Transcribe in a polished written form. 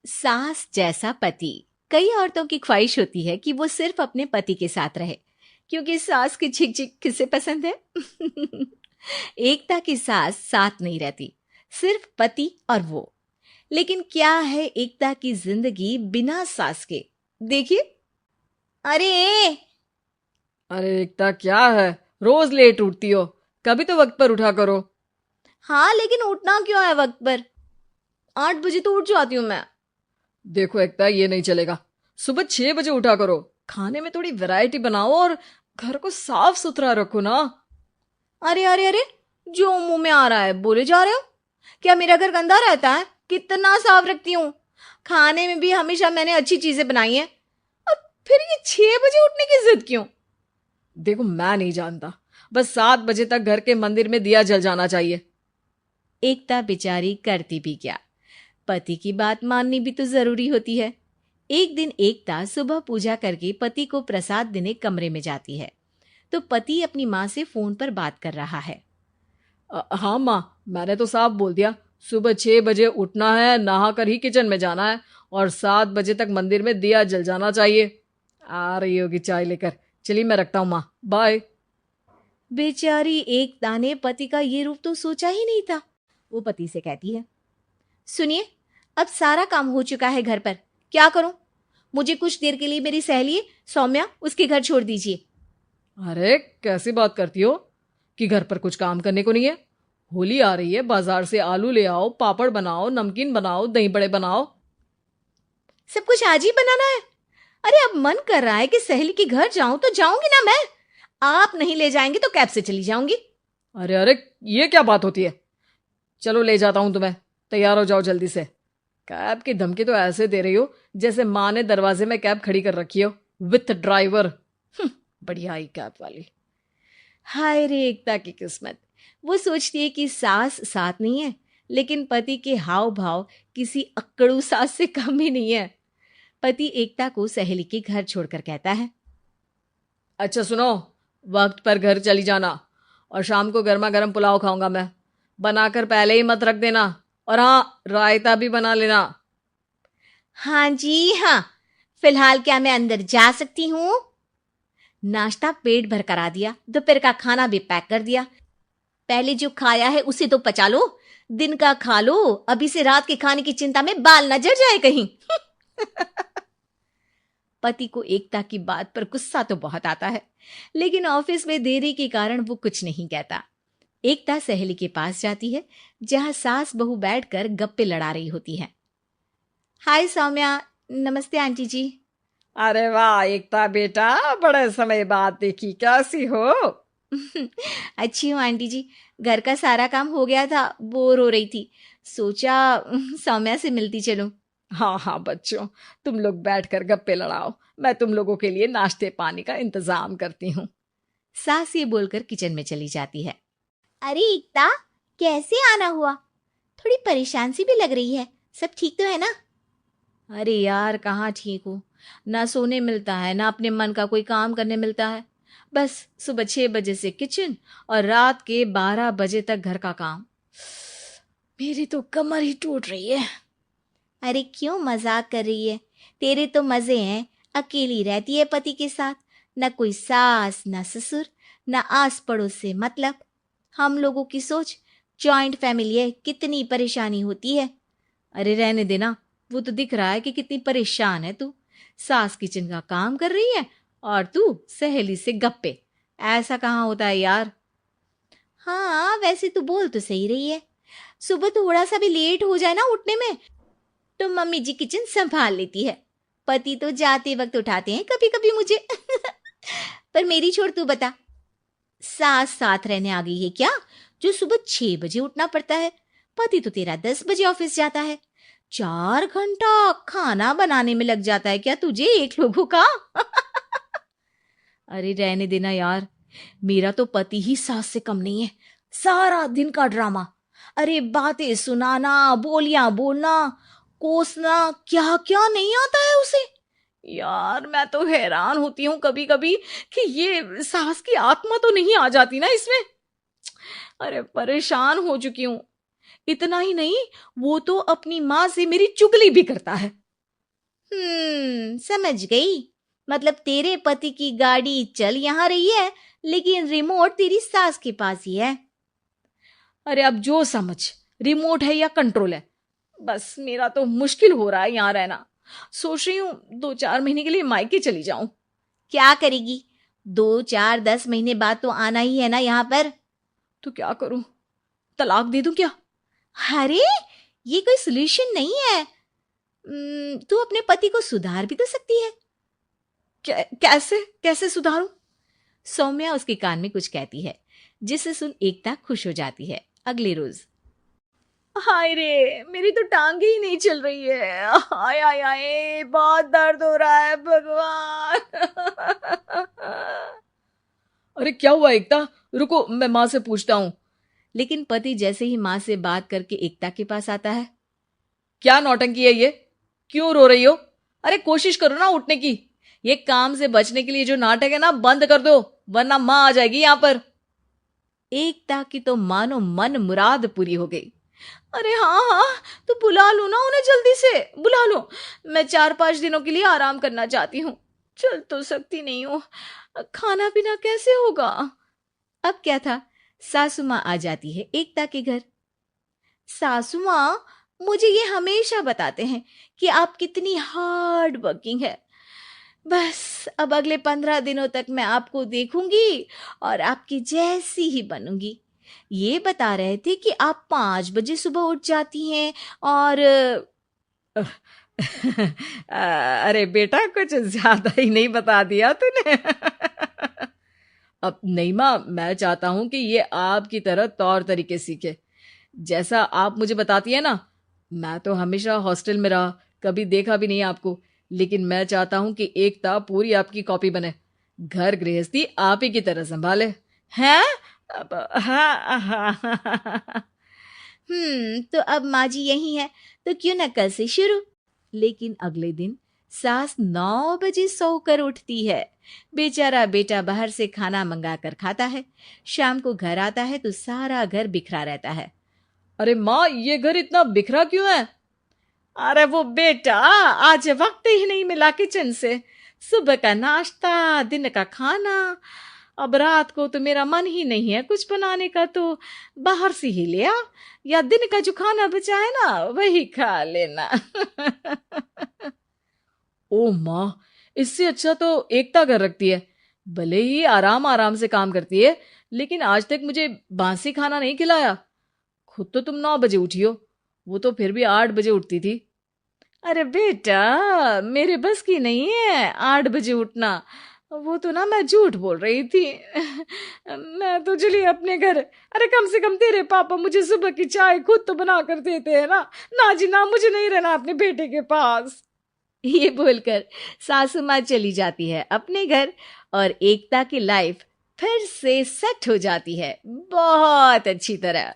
सास जैसा पति। कई औरतों की ख्वाहिश होती है कि वो सिर्फ अपने पति के साथ रहे, क्योंकि सास की झिक झिक किसे पसंद है। एकता की सास साथ नहीं रहती, सिर्फ पति और वो। लेकिन क्या है एकता की जिंदगी बिना सास के? देखिए। अरे अरे एकता, क्या है? रोज लेट उठती हो, कभी तो वक्त पर उठा करो। हाँ, लेकिन उठना क्यों है वक्त पर? 8 बजे तो उठ जाती हूँ मैं। देखो एकता, ये नहीं चलेगा। सुबह 6 बजे उठा करो। खाने में थोड़ी वैरायटी बनाओ और घर को साफ सुथरा रखो ना। अरे अरे अरे, जो मुंह में आ रहा है बोले जा रहे हो। क्या मेरा घर गंदा रहता है? कितना साफ रखती हूँ। खाने में भी हमेशा मैंने अच्छी चीजें बनाई हैं। और फिर ये 6 बजे उठने की जिद क्यों? देखो, मैं नहीं जानता, बस 7 बजे तक घर के मंदिर में दिया जल जाना चाहिए। एकता बेचारी करती भी क्या, पति की बात माननी भी तो जरूरी होती है। एक दिन एकता सुबह पूजा करके पति को प्रसाद देने कमरे में जाती है, तो पति अपनी माँ से फोन पर बात कर रहा है। हाँ माँ, मैंने तो साफ बोल दिया। सुबह 6 बजे उठना है, नहा कर ही किचन में जाना है और 7 बजे तक मंदिर में दिया जल जाना चाहिए। आ रही होगी चाय लेकर। चलिए मैं रखता हूँ माँ, बाय। बेचारी एकता ने पति का ये रूप तो सोचा ही नहीं था। वो पति से कहती है, सुनिए, अब सारा काम हो चुका है घर पर, क्या करूं? मुझे कुछ देर के लिए मेरी सहेली सौम्या उसके घर छोड़ दीजिए। अरे कैसी बात करती हो कि घर पर कुछ काम करने को नहीं है? होली आ रही है, बाजार से आलू ले आओ, पापड़ बनाओ, नमकीन बनाओ, दही बड़े बनाओ। सब कुछ आज ही बनाना है? अरे अब मन कर रहा है कि सहेली के घर जाऊं तो जाऊंगी ना मैं। आप नहीं ले जाएंगे तो कैब से चली जाऊंगी। अरे अरे, ये क्या बात होती है? चलो ले जाता हूं तुम्हें, तैयार हो जाओ जल्दी से। कैब की धमकी तो ऐसे दे रही हो जैसे माँ ने दरवाजे में कैब खड़ी कर रखी हो, विथ ड्राइवर। बढ़िया आई कैब वाली। हाय रे एकता की किस्मत। वो सोचती है कि सास साथ नहीं है, लेकिन पति के हाव भाव किसी अक्कड़ू सास से कम ही नहीं है। पति एकता को सहेली के घर छोड़कर कहता है, अच्छा सुनो, वक्त पर घर चली जाना और शाम को गर्मा गर्म पुलाव खाऊंगा मैं। बनाकर पहले ही मत रख देना, और हाँ, रायता भी बना लेना। हाँ जी हाँ, फिलहाल क्या मैं अंदर जा सकती हूँ? नाश्ता पेट भर करा दिया, दोपहर का खाना भी पैक कर दिया। पहले जो खाया है उसे तो पचा लो, दिन का खा लो, अभी से रात के खाने की चिंता में बाल न जल जाए कहीं। पति को एकता की बात पर गुस्सा तो बहुत आता है, लेकिन ऑफिस में देरी के कारण वो कुछ नहीं कहता। एकता सहेली के पास जाती है, जहां सास बहू बैठकर गप्पे लड़ा रही होती है। हाय सौम्या। नमस्ते आंटी जी। अरे वाह एकता बेटा, बड़े समय बाद देखी, कैसी हो? अच्छी हूँ आंटी जी। घर का सारा काम हो गया था, बोर हो रही थी, सोचा सौम्या से मिलती चलूं। हाँ हाँ बच्चों, तुम लोग बैठकर गप्पे लड़ाओ, मैं तुम लोगों के लिए नाश्ते पानी का इंतजाम करती हूँ। सास ये बोलकर किचन में चली जाती है। अरे एकता, कैसे आना हुआ? थोड़ी परेशान सी भी लग रही है, सब ठीक तो है ना? अरे यार, कहाँ ठीक हूँ। ना सोने मिलता है, ना अपने मन का कोई काम करने मिलता है। बस सुबह 6 बजे से किचन और रात के 12 बजे तक घर का काम। मेरी तो कमर ही टूट रही है। अरे क्यों मजाक कर रही है? तेरे तो मजे हैं, अकेली रहती है पति के साथ, न कोई सास न ससुर, न आस पड़ोस से मतलब। हम लोगों की सोच, जॉइंट फैमिली है, कितनी परेशानी होती है। अरे रहने देना, वो तो दिख रहा है कि कितनी परेशान है तू। सास किचन का काम कर रही है और तू सहेली से गप्पे। ऐसा कहाँ होता है यार। हाँ वैसे तू बोल तो सही रही है। सुबह थोड़ा सा भी लेट हो जाए ना उठने में, तो मम्मी जी किचन संभाल लेती है। पति तो जाते वक्त उठाते हैं कभी कभी मुझे। पर मेरी छोड़, तू बता, सास साथ रहने आ गई है क्या, जो सुबह 6 बजे उठना पड़ता है? पति तो तेरा 10 बजे ऑफिस जाता है। 4 घंटा खाना बनाने में लग जाता है क्या तुझे एक लोगों का? अरे रहने देना यार, मेरा तो पति ही सास से कम नहीं है। सारा दिन का ड्रामा, अरे बातें सुनाना, बोलियां बोलना, कोसना, क्या क्या नहीं आता है उसे। यार मैं तो हैरान होती हूँ कभी कभी कि ये सास की आत्मा तो नहीं आ जाती ना इसमें। अरे परेशान हो चुकी हूँ। इतना ही नहीं, वो तो अपनी माँ से मेरी चुगली भी करता है। समझ गई। मतलब तेरे पति की गाड़ी चल यहाँ रही है, लेकिन रिमोट तेरी सास के पास ही है। अरे अब जो समझ, रिमोट है या कंट्रोल है, बस मेरा तो मुश्किल हो रहा है यहाँ रहना। सोच रही हूँ 2-4 महीने के लिए मायके चली जाऊं। क्या करेगी? 2-4-10 महीने बाद तो आना ही है ना यहाँ पर। तो क्या करूं, तलाक दे दूं क्या? अरे ये कोई सोल्यूशन नहीं है। तू अपने पति को सुधार भी तो सकती है। कैसे कैसे सुधारूं? सौम्या उसके कान में कुछ कहती है, जिसे सुन एकता खुश हो जाती है। अगले रोज, हाय रे, मेरी तो टांगे ही नहीं चल रही है। हाय हाय हाय, बहुत दर्द हो रहा है भगवान। अरे क्या हुआ एकता, रुको मैं माँ से पूछता हूँ। लेकिन पति जैसे ही माँ से बात करके एकता के पास आता है। क्या नौटंकी है ये, क्यों रो रही हो? अरे कोशिश करो ना उठने की। ये काम से बचने के लिए जो नाटक है ना, बंद कर दो, वरना माँ आ जाएगी यहाँ पर। एकता की तो मानो मन मुराद पूरी हो गई। अरे हाँ हाँ, तो बुला लो ना उन्हें, जल्दी से बुला लो। मैं 4-5 दिनों के लिए आराम करना चाहती हूँ, चल तो सकती नहीं हूँ। खाना पीना कैसे होगा? अब क्या था, सासू माँ आ जाती है एकता के घर। सासू माँ, मुझे ये हमेशा बताते हैं कि आप कितनी हार्ड वर्किंग है। बस अब अगले 15 दिनों तक मैं आपको देखूंगी और आपकी जैसी ही बनूंगी। ये बता रहे थे कि आप 5 बजे सुबह उठ जाती हैं और अरे बेटा, कुछ ज्यादा ही नहीं बता दिया तूने। अब नहीं माँ, मैं चाहता हूं कि ये आपकी तरह तौर तरीके सीखे, जैसा आप मुझे बताती है ना। मैं तो हमेशा हॉस्टल में रहा, कभी देखा भी नहीं आपको, लेकिन मैं चाहता हूं कि एकता पूरी आपकी कॉपी बने, घर गृहस्थी आप ही की तरह संभाले। हैं? अब हाँ। तो अब माँ जी यही है, तो क्यों न कल से शुरू। लेकिन अगले दिन सास 9 बजे सोकर उठती है। बेचारा बेटा बाहर से खाना मंगा कर खाता है। शाम को घर आता है तो सारा घर बिखरा रहता है। अरे माँ, ये घर इतना बिखरा क्यों है? अरे वो बेटा, आज वक्त ही नहीं मिला किचन से। सुबह का नाश्ता, दिन का खाना, अब रात को तो मेरा मन ही नहीं है कुछ बनाने का, तो बाहर से ही ले आ, या दिन का जो खाना बचा है ना वही खा लेना। ओ माँ, इससे अच्छा तो एकता घर रखती है। भले ही आराम आराम से काम करती है, लेकिन आज तक मुझे बासी खाना नहीं खिलाया। खुद तो तुम 9 बजे उठी हो, वो तो फिर भी 8 बजे उठती थी। अरे बेटा, मेरे बस की नहीं है 8 बजे उठना। वो तो ना मैं झूठ बोल रही थी। मैं तो चली अपने घर। अरे कम से कम तेरे पापा मुझे सुबह की चाय खुद तो बना कर देते हैं ना। ना जी ना, मुझे नहीं रहना अपने बेटे के पास। ये बोलकर सासू माँ चली जाती है अपने घर और एकता की लाइफ फिर से सेट हो जाती है बहुत अच्छी तरह।